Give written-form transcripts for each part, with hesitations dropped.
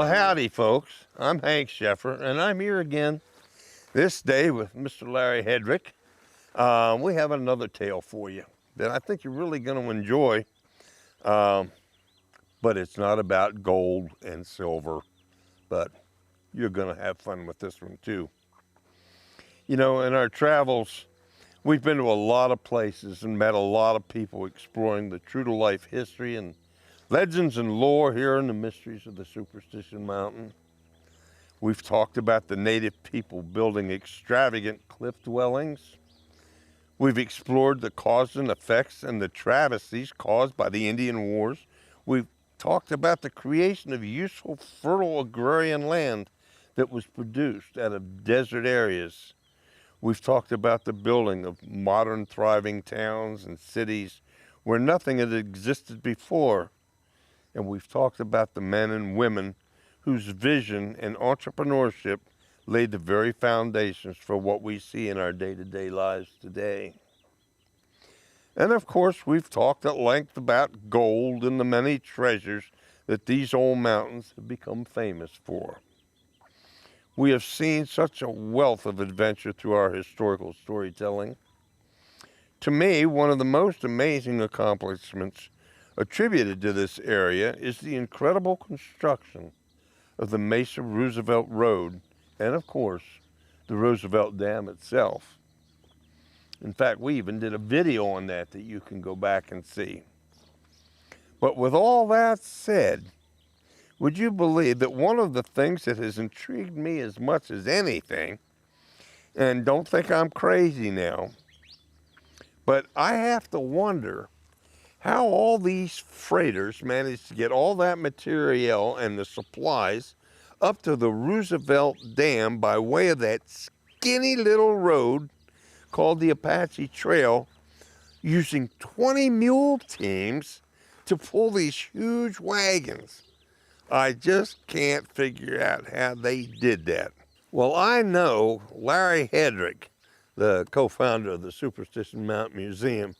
Well, howdy, folks. I'm Hank Sheffer, and I'm here again this day with Mr. Larry Hedrick. We have another tale for you that I think you're really going to enjoy, but it's not about gold and silver, but you're going to have fun with this one too. You know, in our travels, we've been to a lot of places and met a lot of people exploring the true-to-life history and legends and lore here in the mysteries of the Superstition Mountain. We've talked about the native people building extravagant cliff dwellings. We've explored the cause and effects and the travesties caused by the Indian Wars. We've talked about the creation of useful, fertile agrarian land that was produced out of desert areas. We've talked about the building of modern, thriving towns and cities where nothing had existed before. And we've talked about the men and women whose vision and entrepreneurship laid the very foundations for what we see in our day-to-day lives today. And of course, we've talked at length about gold and the many treasures that these old mountains have become famous for. We have seen such a wealth of adventure through our historical storytelling. To me, one of the most amazing accomplishments attributed to this area is the incredible construction of the Mesa Roosevelt Road and, of course, the Roosevelt Dam itself. In fact, we even did a video on that you can go back and see. But with all that said, would you believe that one of the things that has intrigued me as much as anything, and don't think I'm crazy now, but I have to wonder how all these freighters managed to get all that material and the supplies up to the Roosevelt Dam by way of that skinny little road called the Apache Trail, using 20 mule teams to pull these huge wagons. I just can't figure out how they did that. Well, I know Larry Hedrick, the co-founder of the Superstition Mountain Museum,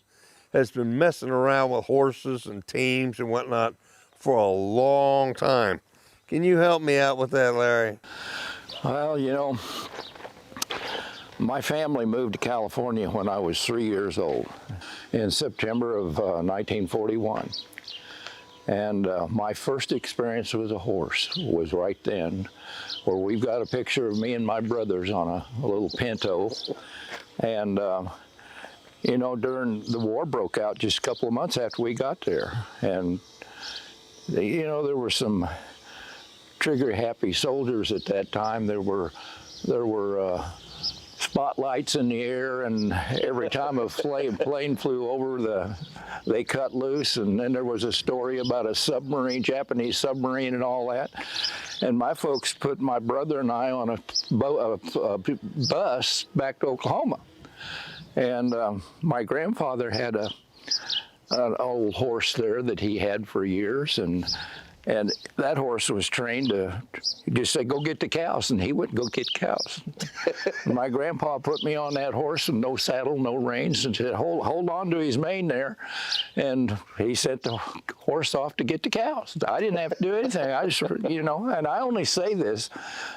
has been messing around with horses and teams and whatnot for a long time. Can you help me out with that, Larry? Well, you know, my family moved to California when I was 3 years old in September of 1941. And my first experience with a horse was right then, where we've got a picture of me and my brothers on a little Pinto. And you know, during the war broke out just a couple of months after we got there. And, you know, there were some trigger-happy soldiers at that time. There were spotlights in the air, and every time a plane flew over, they cut loose. And then there was a story about a submarine, Japanese submarine and all that. And my folks put my brother and I on a bus back to Oklahoma. And my grandfather had an old horse there that he had for years, and that horse was trained to just say, "Go get the cows," and he wouldn't go get cows. My grandpa put me on that horse, and no saddle, no reins, and said, hold on to his mane there, and he sent the horse off to get the cows. I didn't have to do anything. I just, you know, and I only say this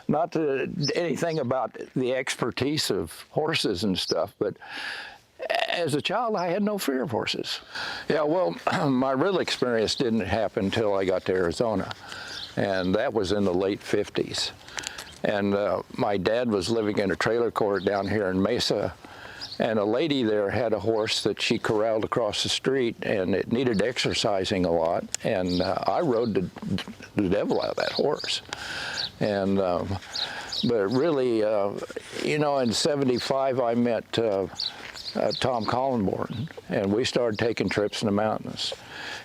not to anything about the expertise of horses and stuff, but as a child, I had no fear of horses. Yeah, well, my real experience didn't happen until I got to Arizona, and that was in the late 50s. And my dad was living in a trailer court down here in Mesa, and a lady there had a horse that she corralled across the street, and it needed exercising a lot, and I rode the devil out of that horse. And but really, you know, in '75, I met Tom Collenborn, and we started taking trips in the mountains.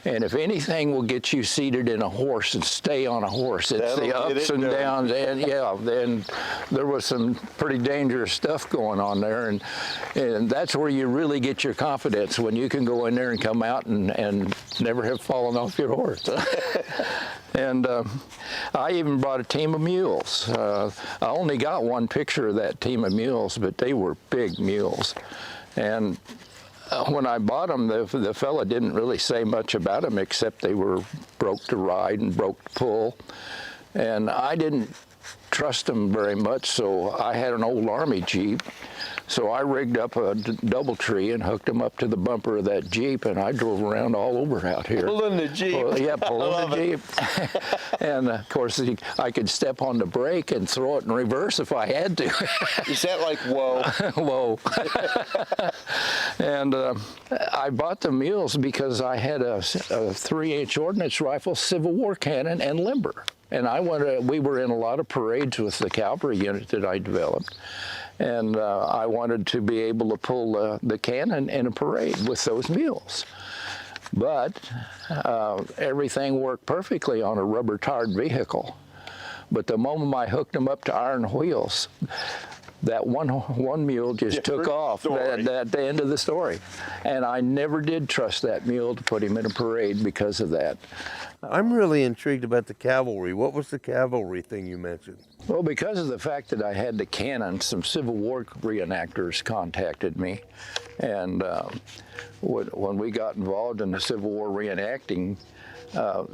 And if anything will get you seated in a horse and stay on a horse, it's the ups and downs. And yeah, then there was some pretty dangerous stuff going on there, and that's where you really get your confidence, when you can go in there and come out and never have fallen off your horse. And I even brought a team of mules. I only got one picture of that team of mules, but they were big mules. And when I bought them, the fella didn't really say much about them, except they were broke to ride and broke to pull. And I didn't trust them very much, so I had an old Army Jeep. So I rigged up a double tree and hooked them up to the bumper of that Jeep, and I drove around all over out here. Pulling the Jeep. Yeah, pulling the Jeep. And of course, I could step on the brake and throw it in reverse if I had to. Is that like, whoa? Whoa. And I bought the mules because I had a 3-inch ordnance rifle, Civil War cannon, and limber. And we were in a lot of parades with the cavalry unit that I developed. And I wanted to be able to pull the cannon in a parade with those mules. But everything worked perfectly on a rubber-tarred vehicle. But the moment I hooked them up to iron wheels, that one mule just took off at the end of the story. And I never did trust that mule to put him in a parade because of that. I'm really intrigued about the cavalry. What was the cavalry thing you mentioned? Well, because of the fact that I had the cannon, some Civil War reenactors contacted me. And when we got involved in the Civil War reenacting,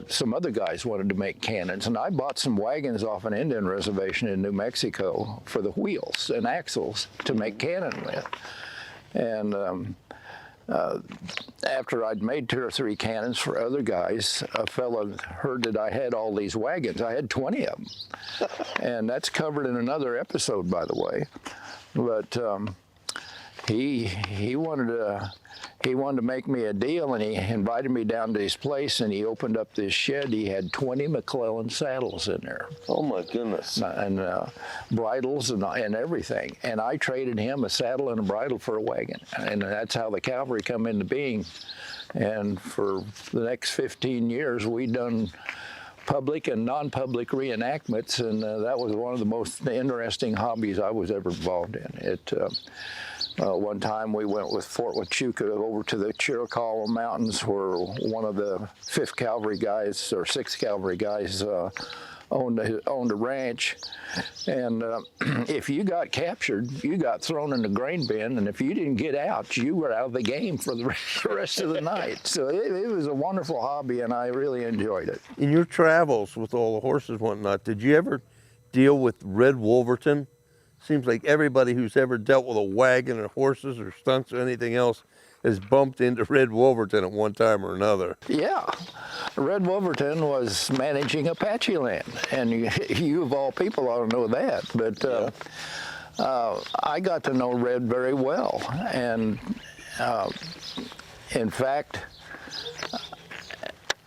some other guys wanted to make cannons, and I bought some wagons off an Indian reservation in New Mexico for the wheels and axles to make cannon with. And after I'd made 2 or 3 cannons for other guys, a fellow heard that I had all these wagons. I had 20 of them, and that's covered in another episode, by the way. But he wanted to make me a deal, and he invited me down to his place, and he opened up this shed. He had 20 McClellan saddles in there. Oh my goodness. And bridles and everything. And I traded him a saddle and a bridle for a wagon. And that's how the cavalry come into being. And for the next 15 years, we done public and non-public reenactments, and that was one of the most interesting hobbies I was ever involved in. One time we went with Fort Huachuca over to the Chiricahua Mountains, where one of the 5th Cavalry guys or 6th Cavalry guys owned a ranch. And if you got captured, you got thrown in the grain bin, and if you didn't get out, you were out of the game for the rest of the night. So it was a wonderful hobby, and I really enjoyed it. In your travels with all the horses and whatnot, did you ever deal with Red Wolverton? Seems like everybody who's ever dealt with a wagon or horses or stunts or anything else has bumped into Red Wolverton at one time or another. Yeah, Red Wolverton was managing Apache land, and you of all people ought to know that. But I got to know Red very well, and in fact,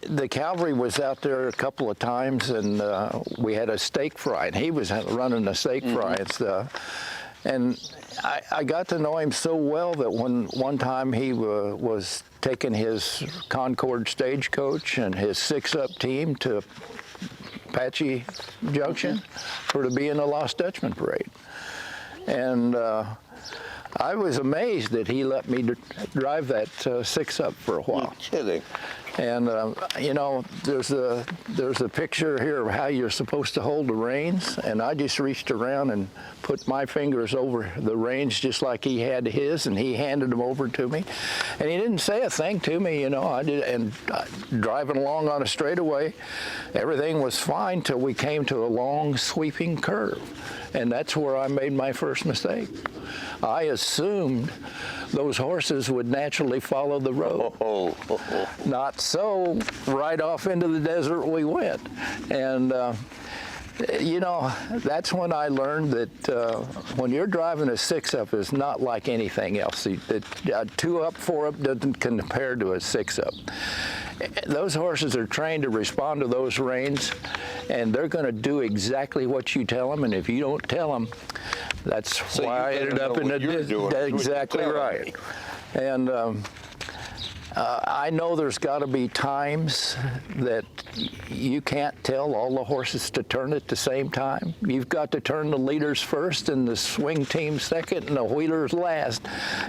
the cavalry was out there a couple of times, and we had a steak fry, and he was running a steak fry and stuff. And I got to know him so well that one time he was taking his Concord stagecoach and his 6-up team to Apache Junction to be in the Lost Dutchman parade. And I was amazed that he let me drive that 6-up for a while. You're kidding. And you know, there's a picture here of how you're supposed to hold the reins, and I just reached around and put my fingers over the reins just like he had his, and he handed them over to me, and he didn't say a thing to me, you know. I did, and driving along on a straightaway, everything was fine till we came to a long sweeping curve, and that's where I made my first mistake. I assumed those horses would naturally follow the road. Not so. Right off into the desert we went. And you know, that's when I learned that when you're driving a 6-up, is not like anything else. A 2-up, 4-up doesn't compare to a 6-up. Those horses are trained to respond to those reins, and they're going to do exactly what you tell them. And if you don't tell them, that's why I ended up in the desert. Exactly right. And I know there's got to be times that you can't tell all the horses to turn at the same time. You've got to turn the leaders first and the swing team second and the wheelers last.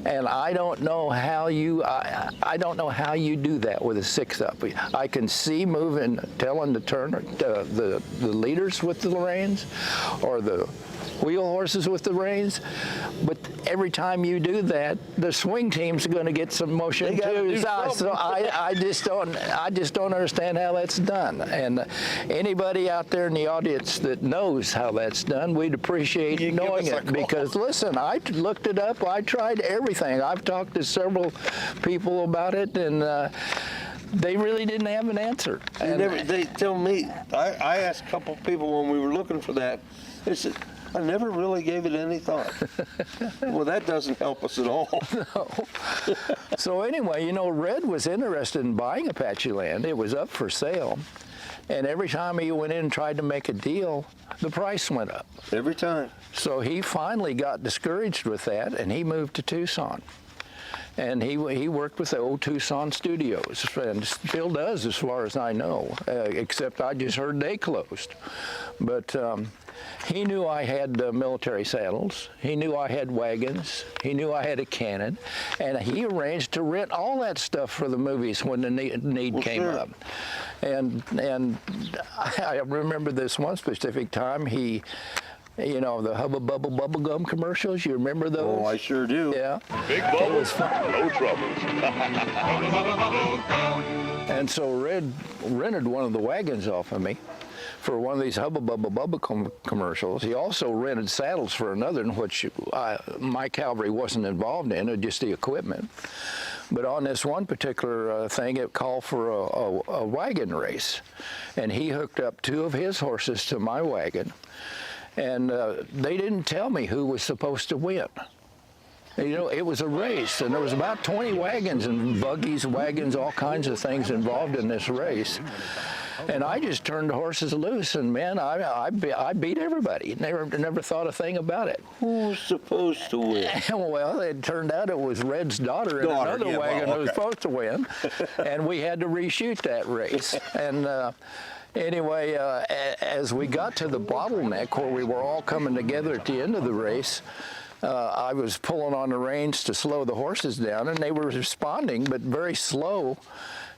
And I don't know how you I don't know how you do that with a 6-up. I can see moving, telling the leaders with the reins, or the wheel horses with the reins, but every time you do that, the swing team's going to get some motion too. So I just don't understand how that's done. And anybody out there in the audience that knows how that's done, we'd appreciate knowing it. Because listen, I looked it up. I tried everything. I've talked to several people about it, and they really didn't have an answer. They tell me, I asked a couple of people when we were looking for that, they said, I never really gave it any thought. Well, that doesn't help us at all. No. So anyway, you know, Red was interested in buying Apache land. It was up for sale. And every time he went in and tried to make a deal, the price went up. Every time. So he finally got discouraged with that, and he moved to Tucson. And he worked with the old Tucson studios, and still does as far as I know, except I just heard they closed. But he knew I had military saddles, he knew I had wagons, he knew I had a cannon, and he arranged to rent all that stuff for the movies when the need came up. And I remember this one specific time, you know, the Hubba Bubble Bubblegum commercials, you remember those? Oh, I sure do. Yeah. Big bubbles, no troubles. And so Red rented one of the wagons off of me for one of these Hubba Bubba Bubba commercials. He also rented saddles for another, in which my Cavalry wasn't involved in, just the equipment. But on this one particular thing, it called for a wagon race. And he hooked up 2 of his horses to my wagon. And they didn't tell me who was supposed to win. You know, it was a race, and there was about 20 wagons and buggies, wagons, all kinds of things involved in this race. And I just turned the horses loose, and man, I beat everybody. Never thought a thing about it. Who's supposed to win? Well, it turned out it was Red's daughter in another wagon who was supposed to win, and we had to reshoot that race. And anyway, as we got to the bottleneck where we were all coming together at the end of the race, I was pulling on the reins to slow the horses down, and they were responding, but very slow.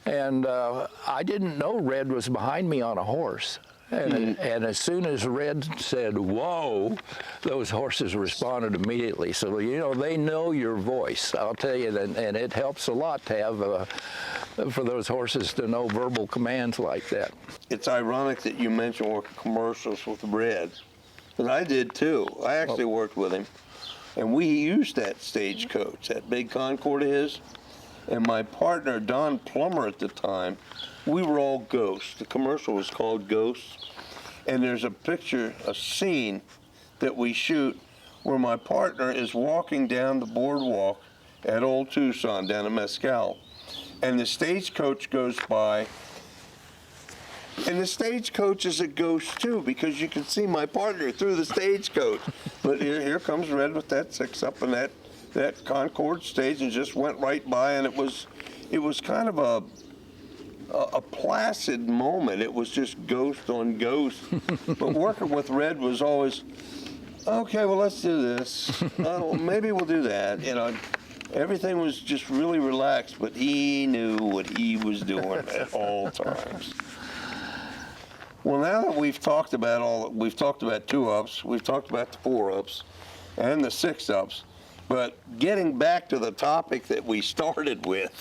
And I didn't know Red was behind me on a horse. And as soon as Red said, whoa, those horses responded immediately. So, you know, they know your voice, I'll tell you, and it helps a lot to have, for those horses to know verbal commands like that. It's ironic that you mentioned working commercials with Red, and I did too. I actually worked with him, and we used that stagecoach, that big Concorde of his. And my partner, Don Plummer at the time, we were all ghosts. The commercial was called Ghosts. And there's a picture, a scene that we shoot where my partner is walking down the boardwalk at Old Tucson, down in Mescal. And the stagecoach goes by. And the stagecoach is a ghost too, because you can see my partner through the stagecoach. But here comes Red with that 6-up and that Concorde stage, and just went right by, and it was kind of a placid moment. It was just ghost on ghost. But working with Red was always, okay, well, let's do this. Maybe we'll do that. You know, everything was just really relaxed, but he knew what he was doing at all times. Well, now that we've talked about 2-ups, we've talked about the 4-ups and the 6-ups. But getting back to the topic that we started with,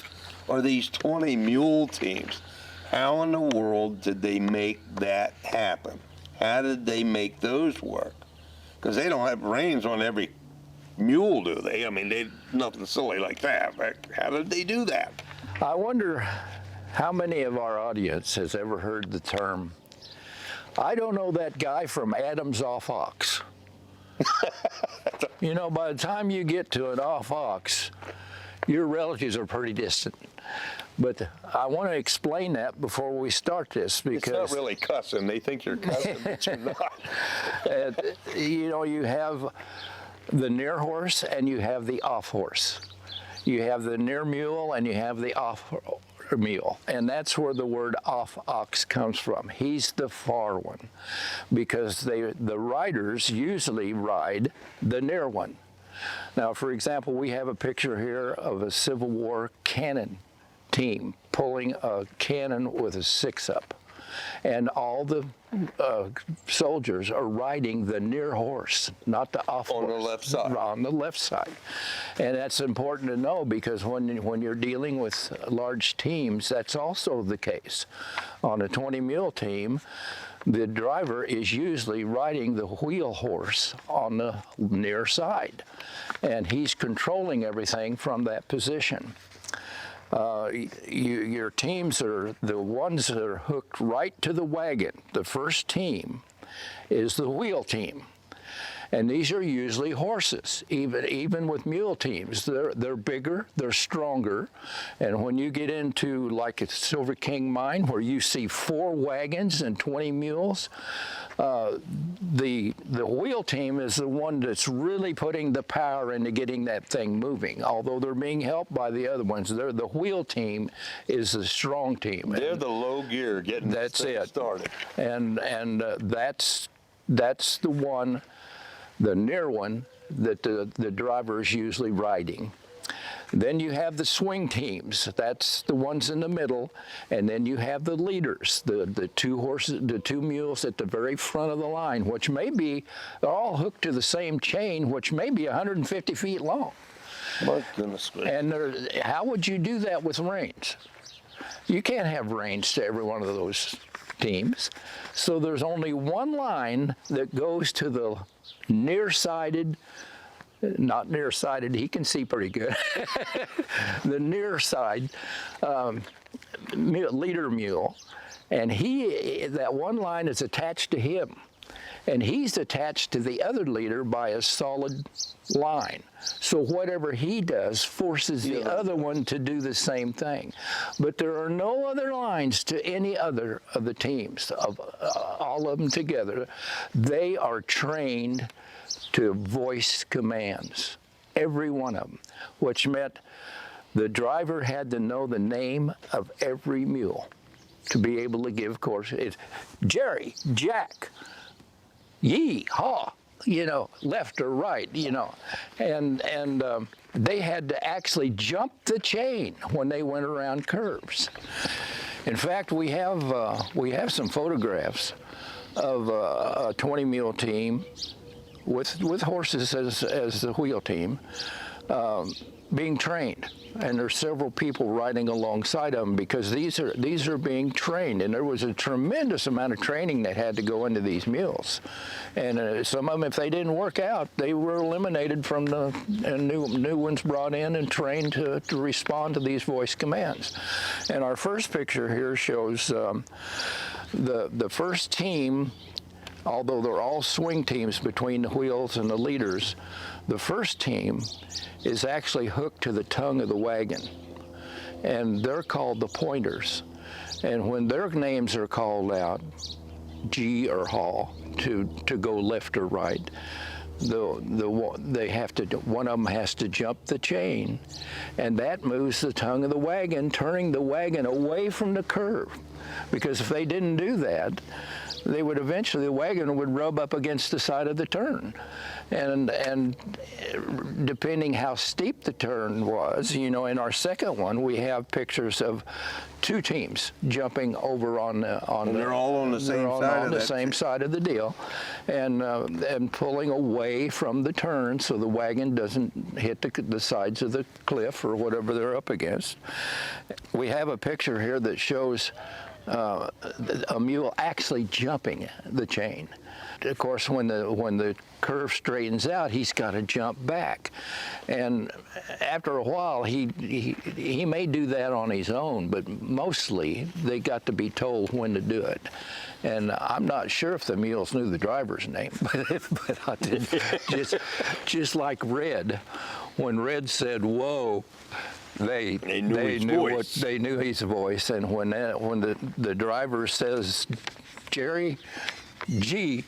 are these 20 mule teams. How in the world did they make that happen? How did they make those work? Because they don't have reins on every mule, do they? I mean, nothing silly like that. How did they do that? I wonder how many of our audience has ever heard the term, I don't know that guy from Adams off Ox. You know, by the time you get to an off ox, your relatives are pretty distant. But I want to explain that before we start this, because it's not really cussing. They think you're cussing, but you're not. You know, you have the near horse and you have the off horse. You have the near mule and you have the off mule, and that's where the word off ox comes from. He's the far one, because the riders usually ride the near one. Now, for example, we have a picture here of a Civil War cannon team pulling a cannon with a 6-up. and all the soldiers are riding the near horse, not the off horse. On the left side. On the left side. And that's important to know because when you're dealing with large teams, that's also the case. On a 20 mule team, the driver is usually riding the wheel horse on the near side, and he's controlling everything from that position. Your teams are the ones that are hooked right to the wagon. The first team is the wheel team. And these are usually horses, even with mule teams. They're bigger, they're stronger. And when you get into like a Silver King mine where you see 4 wagons and 20 mules, the wheel team is the one that's really putting the power into getting that thing moving. Although they're being helped by the other ones, the wheel team is the strong team. They're the low gear getting That's it. started. And that's the one, the near one, that the driver is usually riding. Then you have the swing teams. That's the ones in the middle. And then you have the leaders, the 2 horses, the 2 mules at the very front of the line, which may be, they're all hooked to the same chain, which may be 150 feet long. My goodness gracious. And how would you do that with reins? You can't have reins to every one of those teams. So there's only one line that goes to the nearsighted, not nearsighted, he can see pretty good, the near side leader mule, and that one line is attached to him, and he's attached to the other leader by a solid line. So whatever he does forces the other one to do the same thing. But there are no other lines to any other of the teams, of all of them together. They are trained to voice commands, every one of them, which meant the driver had to know the name of every mule to be able to give, of course, it's Jerry, Jack, yee, haw, left or right, and they had to actually jump the chain when they went around curves. In fact, we have some photographs of a 20 mule team with horses as the wheel team being trained, and there's several people riding alongside of them because these are being trained, and there was a tremendous amount of training that had to go into these mules, and some of them, if they didn't work out, they were eliminated from and new ones brought in and trained to respond to these voice commands. And our first picture here shows the first team. Although they're all swing teams between the wheels and the leaders, the first team is actually hooked to the tongue of the wagon, and they're called the pointers. And when their names are called out, G or haw, to go left or right, they have to. One of them has to jump the chain, and that moves the tongue of the wagon, turning the wagon away from the curve. Because if they didn't do that, they would eventually, the wagon would rub up against the side of the turn. And depending how steep the turn was, in our second one, we have pictures of 2 teams jumping over on they're all on the same side of the same side of the deal, and pulling away from the turn so the wagon doesn't hit the sides of the cliff or whatever they're up against. We have a picture here that shows a mule actually jumping the chain. Of course, when the curve straightens out, he's got to jump back, and after a while, he may do that on his own, but mostly they got to be told when to do it. And I'm not sure if the mules knew the driver's name, but I did. just like Red, when Red said "whoa," They knew his voice, and when the driver says, "Jerry, G,"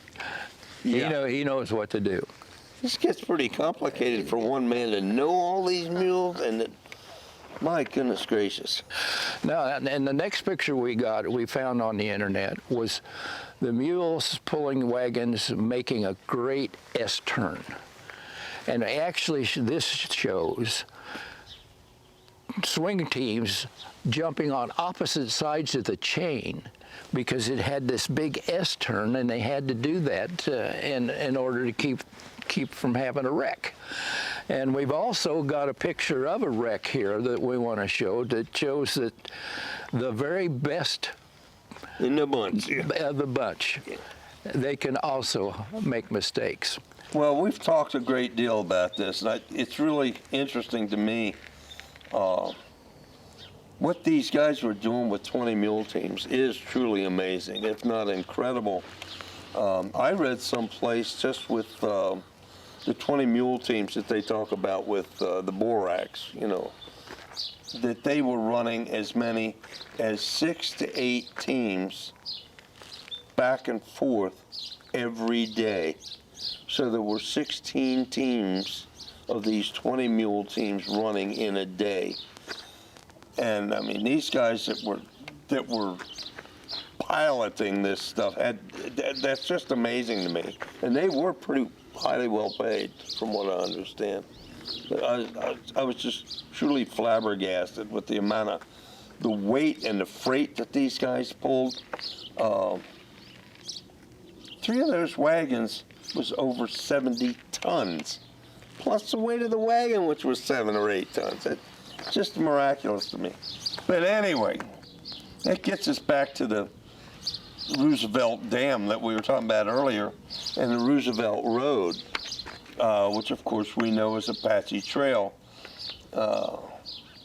he knows what to do. This gets pretty complicated for one man to know all these mules, and my goodness gracious. Now, and the next picture we found on the internet was the mules pulling wagons making a great S-turn, and actually this shows swing teams jumping on opposite sides of the chain because it had this big S-turn, and they had to do that in order to keep from having a wreck. And we've also got a picture of a wreck here that we want to show that shows that the very best in the bunch, of the bunch, they can also make mistakes. Well, we've talked a great deal about this, and it's really interesting to me. What these guys were doing with 20 mule teams is truly amazing, if not incredible. I read someplace just with the 20 mule teams that they talk about with the borax, you know, that they were running as many as 6 to 8 teams back and forth every day. So there were 16 teams of these 20 mule teams running in a day. And I mean, these guys that were piloting this stuff that's just amazing to me. And they were pretty highly well paid, from what I understand. I was just truly flabbergasted with the amount of the weight and the freight that these guys pulled. 3 of those wagons was over 70 tons, plus the weight of the wagon, which was 7 or 8 tons. It's just miraculous to me. But anyway, that gets us back to the Roosevelt Dam that we were talking about earlier, and the Roosevelt Road, which of course we know is Apache Trail,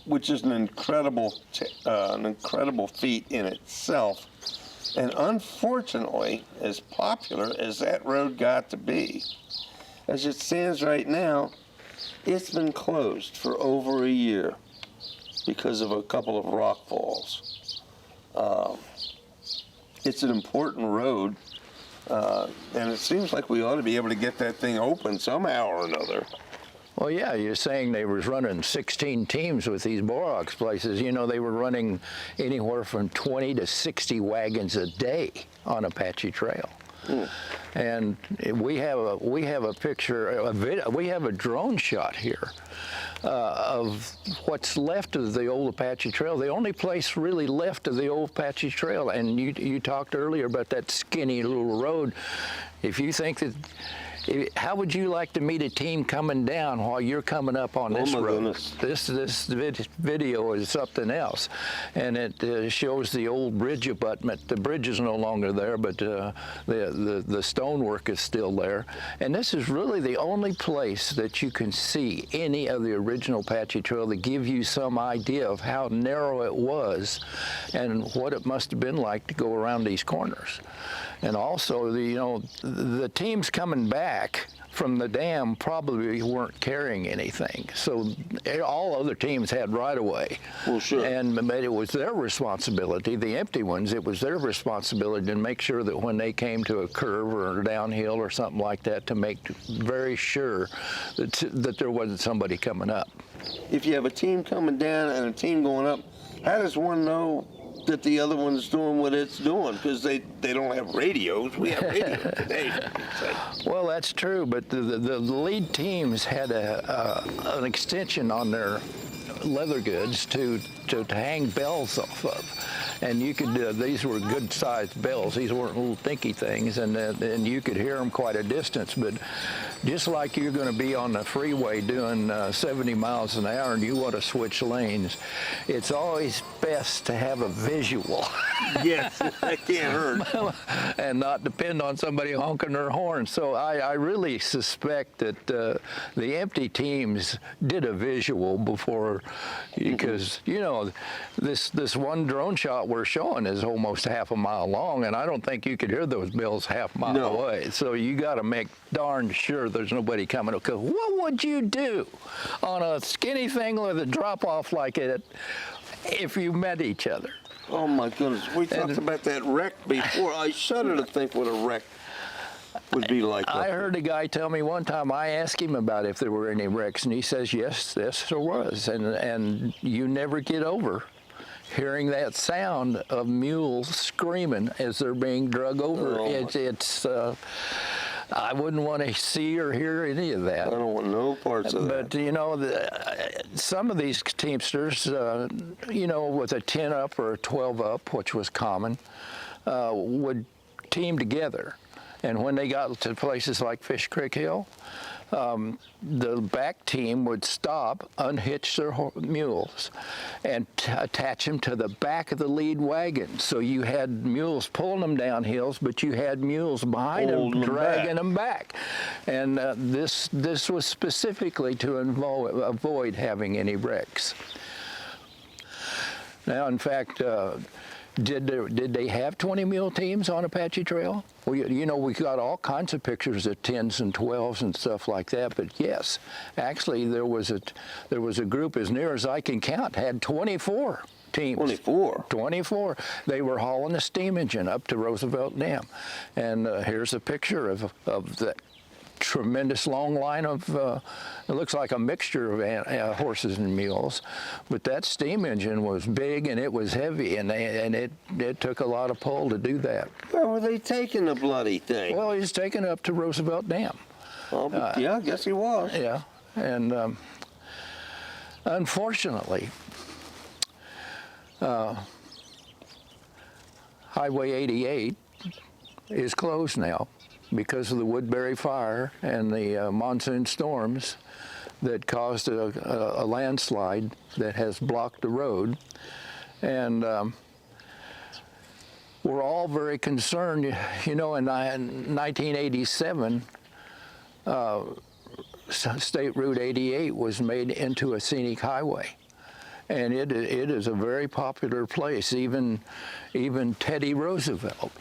which is an incredible feat in itself. And unfortunately, as popular as that road got to be, as it stands right now, it's been closed for over a year because of a couple of rock falls. It's an important road, and it seems like we ought to be able to get that thing open somehow or another. Well, yeah, you're saying they was running 16 teams with these borax places. You know, they were running anywhere from 20 to 60 wagons a day on Apache Trail. And we have a picture, we have a drone shot here of what's left of the old Apache Trail. The only place really left of the old Apache Trail. And you talked earlier about that skinny little road. If you think that, how would you like to meet a team coming down while you're coming up on this road? Goodness. This video is something else, and it shows the old bridge abutment. The bridge is no longer there, but the stonework is still there. And this is really the only place that you can see any of the original Apache Trail to give you some idea of how narrow it was and what it must have been like to go around these corners. And also, the teams coming back from the dam probably weren't carrying anything. So all other teams had right-of-way. Well, sure. But it was their responsibility, the empty ones, it was their responsibility to make sure that when they came to a curve or downhill or something like that, to make very sure that there wasn't somebody coming up. If you have a team coming down and a team going up, how does one know that the other one's doing what it's doing? Because they don't have radios. We have radios today. Well, that's true, but the lead teams had an extension on their leather goods to hang bells off of. And you could, these were good-sized bells. These weren't little dinky things, and you could hear them quite a distance. But just like you're going to be on the freeway doing 70 miles an hour and you want to switch lanes, it's always best to have a visual. Yes, that can't hurt. And not depend on somebody honking their horn. So I really suspect that the empty teams did a visual before, because, you know, this one drone shot we're showing is almost half a mile long, and I don't think you could hear those bells half a mile away. So you got to make darn sure there's nobody coming. Because what would you do on a skinny thing with a drop off like it if you met each other? Oh my goodness, we talked about that wreck before. I shudder to think what a wreck would be like. I heard a guy tell me one time, I asked him about if there were any wrecks, and he says, yes, there was. And you never get over hearing that sound of mules screaming as they're being drug over. Oh. I wouldn't want to see or hear any of that. I don't want no parts of that. But you know, some of these Teamsters, you know, with a 10 up or a 12 up, which was common, would team together. And when they got to places like Fish Creek Hill, the back team would stop, unhitch their mules, and attach them to the back of the lead wagon. So you had mules pulling them down hills, but you had mules behind them dragging them back. And this was specifically to avoid having any wrecks. Now, in fact, did they have 20 mule teams on Apache Trail? Well, you know, we got all kinds of pictures of 10s and 12s and stuff like that. But yes, actually, there was a group, as near as I can count, had 24 teams. 24. 24. They were hauling a steam engine up to Roosevelt Dam, and here's a picture of the tremendous long line of, it looks like a mixture of horses and mules, but that steam engine was big and it was heavy, and it took a lot of pull to do that. Where were they taking the bloody thing? Well, he's taken it up to Roosevelt Dam. Well, yeah, I guess he was. Yeah, and unfortunately, Highway 88 is closed now because of the Woodbury fire and the monsoon storms that caused a landslide that has blocked the road. And we're all very concerned. You know, in 1987, State Route 88 was made into a scenic highway. And it is a very popular place. Even Teddy Roosevelt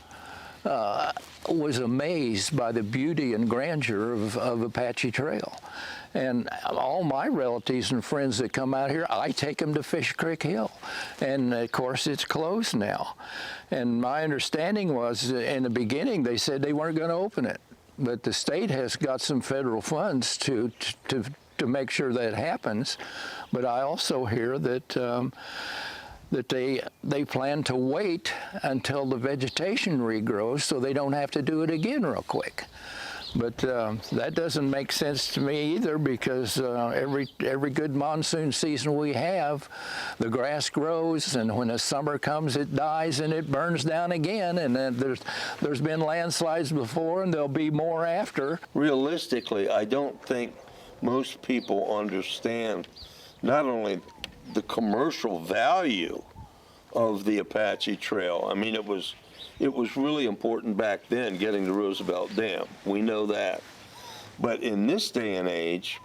was amazed by the beauty and grandeur of Apache Trail. And all my relatives and friends that come out here, I take them to Fish Creek Hill. And of course, it's closed now. And my understanding was, in the beginning, they said they weren't going to open it. But the state has got some federal funds to make sure that happens. But I also hear that that they plan to wait until the vegetation regrows so they don't have to do it again real quick. But that doesn't make sense to me either, because every good monsoon season we have, the grass grows, and when the summer comes, it dies and it burns down again. And then there's been landslides before, and there'll be more after. Realistically, I don't think most people understand not only the commercial value of the Apache Trail. I mean, it was really important back then, getting to Roosevelt Dam. We know that. But in this day and age,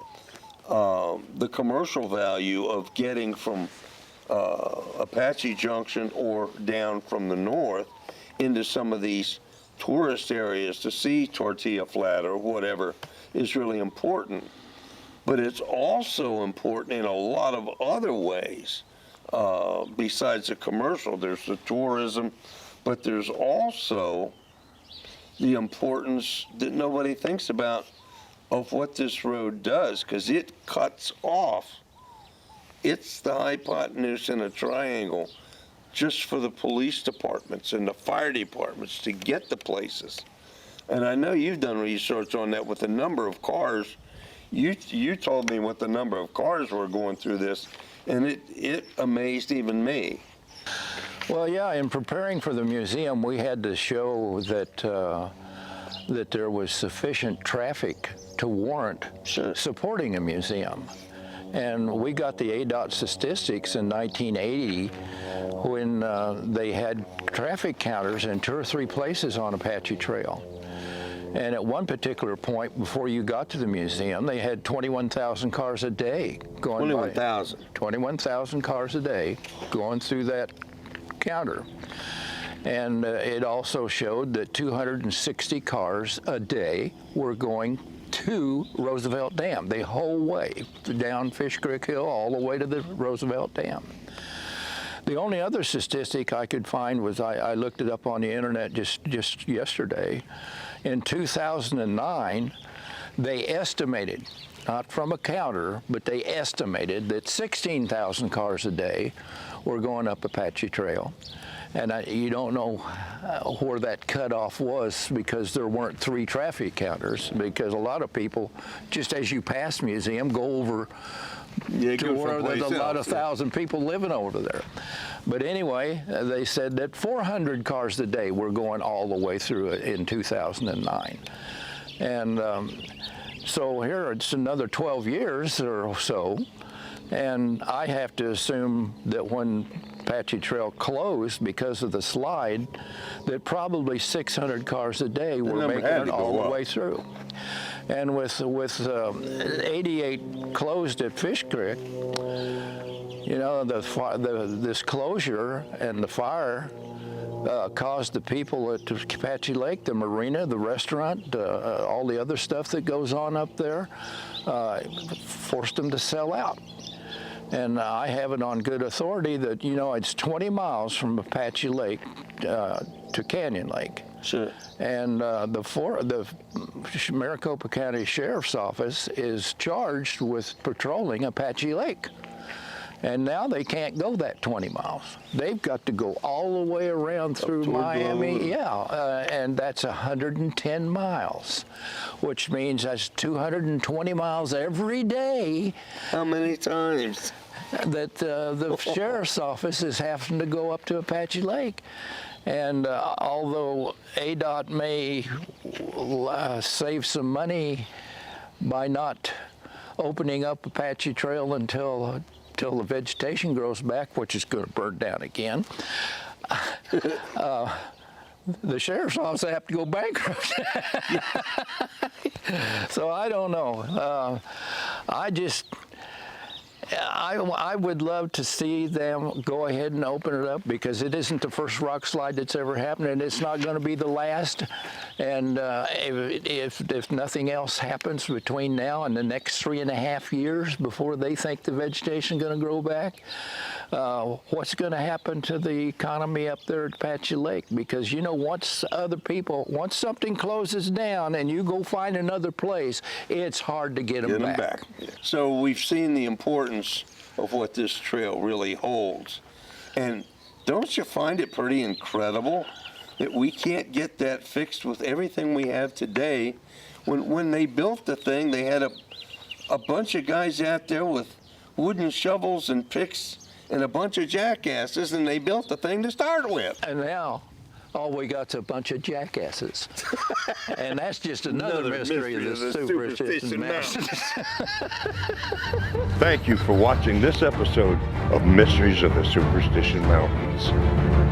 the commercial value of getting from Apache Junction or down from the north into some of these tourist areas to see Tortilla Flat or whatever is really important. But it's also important in a lot of other ways. Besides the commercial, there's the tourism, but there's also the importance that nobody thinks about of what this road does, because it cuts off. It's the hypotenuse in a triangle just for the police departments and the fire departments to get to places. And I know you've done research on that with the number of cars. You told me what the number of cars were going through this, and it amazed even me. Well, yeah, in preparing for the museum, we had to show that that there was sufficient traffic to warrant supporting a museum. And we got the ADOT statistics in 1980 when they had traffic counters in 2 or 3 places on Apache Trail. And at one particular point, before you got to the museum, they had 21,000 cars a day going 21,000? 21,000 cars a day going through that counter. And it also showed that 260 cars a day were going to Roosevelt Dam, the whole way, down Fish Creek Hill, all the way to the Roosevelt Dam. The only other statistic I could find was, I looked it up on the internet just yesterday. In 2009, they estimated, not from a counter, but they estimated that 16,000 cars a day were going up Apache Trail. And you don't know where that cutoff was because there weren't 3 traffic counters, because a lot of people, just as you pass museum, go over to where there's a lot of 1,000 people living over there. But anyway, they said that 400 cars a day were going all the way through it in 2009. And so here it's another 12 years or so, and I have to assume that when Apache Trail closed because of the slide, that probably 600 cars a day were making it all the way through. And with 88 closed at Fish Creek, you know, this closure and the fire caused the people at Apache Lake, the marina, the restaurant, all the other stuff that goes on up there, forced them to sell out. And I have it on good authority that, you know, it's 20 miles from Apache Lake to Canyon Lake. Sure. And the Maricopa County Sheriff's Office is charged with patrolling Apache Lake. And now they can't go that 20 miles. They've got to go all the way around through Miami. And that's 110 miles, which means that's 220 miles every day. How many times? That the Sheriff's Office is having to go up to Apache Lake. And although ADOT may save some money by not opening up Apache Trail until the vegetation grows back, which is going to burn down again, the Sheriff's Office have to go bankrupt. So I don't know. I would love to see them go ahead and open it up, because it isn't the first rock slide that's ever happened, and it's not going to be the last. And if nothing else happens between now and the next 3.5 years before they think the vegetation is going to grow back, what's going to happen to the economy up there at Apache Lake? Because, you know, once something closes down and you go find another place, it's hard to get them back. So we've seen the importance of what this trail really holds. And don't you find it pretty incredible that we can't get that fixed with everything we have today? When they built the thing, they had a bunch of guys out there with wooden shovels and picks and a bunch of jackasses, and they built the thing to start with. And now all we got's a bunch of jackasses. And that's just another mystery of the Superstition Mountains. Thank you for watching this episode of Mysteries of the Superstition Mountains.